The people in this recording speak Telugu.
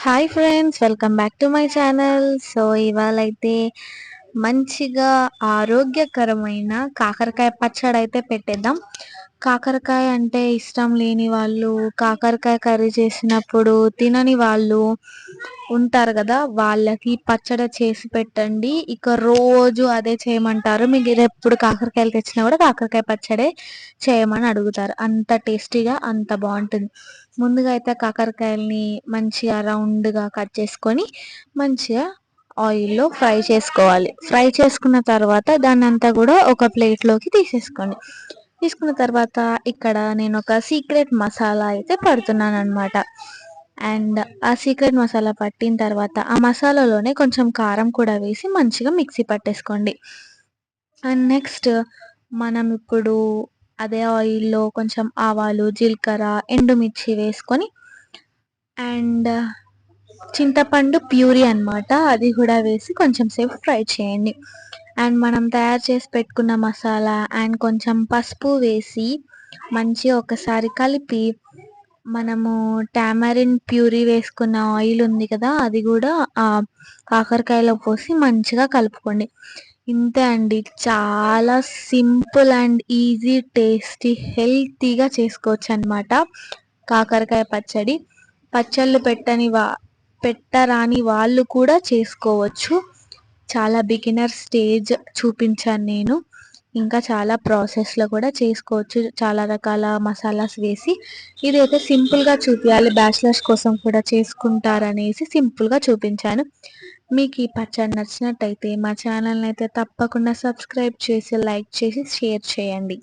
Hi friends, welcome back to my channel. So ఇవాళైతే మంచిగా ఆరోగ్యకరమైన కాకరకాయ పచ్చడి అయితే పెట్టేద్దాం. కాకరకాయ అంటే ఇష్టం లేని వాళ్ళు, కాకరకాయ కర్రీ చేసినప్పుడు తినని వాళ్ళు ఉంటారు కదా, వాళ్ళకి పచ్చడి చేసి పెట్టండి. ఇక రోజు అదే చేయమంటారు. మీకు ఎప్పుడు కాకరకాయలు తెచ్చినా కూడా కాకరకాయ పచ్చడే చేయమని అడుగుతారు. అంత టేస్టీగా, అంత బాగుంటుంది. ముందుగా అయితే కాకరకాయల్ని మంచిగా రౌండ్గా కట్ చేసుకొని మంచిగా ఆయిల్లో ఫ్రై చేసుకోవాలి. ఫ్రై చేసుకున్న తర్వాత దాన్ని అంతా కూడా ఒక ప్లేట్లోకి తీసేసుకోండి. తీసుకున్న తర్వాత ఇక్కడ నేను ఒక సీక్రెట్ మసాలా అయితే పడుతున్నాను అనమాట. అండ్ ఆ సీక్రెట్ మసాలా పట్టిన తర్వాత ఆ మసాలాలోనే కొంచెం కారం కూడా వేసి మంచిగా మిక్సీ పట్టేసుకోండి. అండ్ నెక్స్ట్ మనం ఇప్పుడు అదే ఆయిల్లో కొంచెం ఆవాలు, జీలకర్ర, ఎండుమిర్చి వేసుకొని అండ్ చింతపండు ప్యూరీ అన్నమాట, అది కూడా వేసి కొంచెం సేపు ఫ్రై చేయండి. అండ్ మనం తయారు చేసి పెట్టుకున్న మసాలా అండ్ కొంచెం పసుపు వేసి మంచిగా ఒకసారి కలిపి మనము టామరిన్ ప్యూరీ వేసుకున్న ఆయిల్ ఉంది కదా, అది కూడా ఆ కాకరకాయలో పోసి మంచిగా కలుపుకోండి. ఇంతే అండి, చాలా సింపుల్ అండ్ ఈజీ, టేస్టీ, హెల్తీగా చేసుకోవచ్చు అనమాట కాకరకాయ పచ్చడి. పచ్చళ్ళు పెట్టరాని వాళ్ళు కూడా చేసుకోవచ్చు. చాలా బిగినర్ స్టేజ్ చూపించాను నేను. ఇంకా చాలా ప్రాసెస్లో కూడా చేసుకోవచ్చు, చాలా రకాల మసాలాస్ వేసి. ఇదైతే సింపుల్గా చూపించాలి, బ్యాచిలర్స్ కోసం కూడా చేసుకుంటారనేసి సింపుల్గా చూపించాను. మీకు ఈ పచ్చడి నచ్చినట్టయితే మా ఛానల్ని అయితే తప్పకుండా సబ్స్క్రైబ్ చేసి, లైక్ చేసి, షేర్ చేయండి.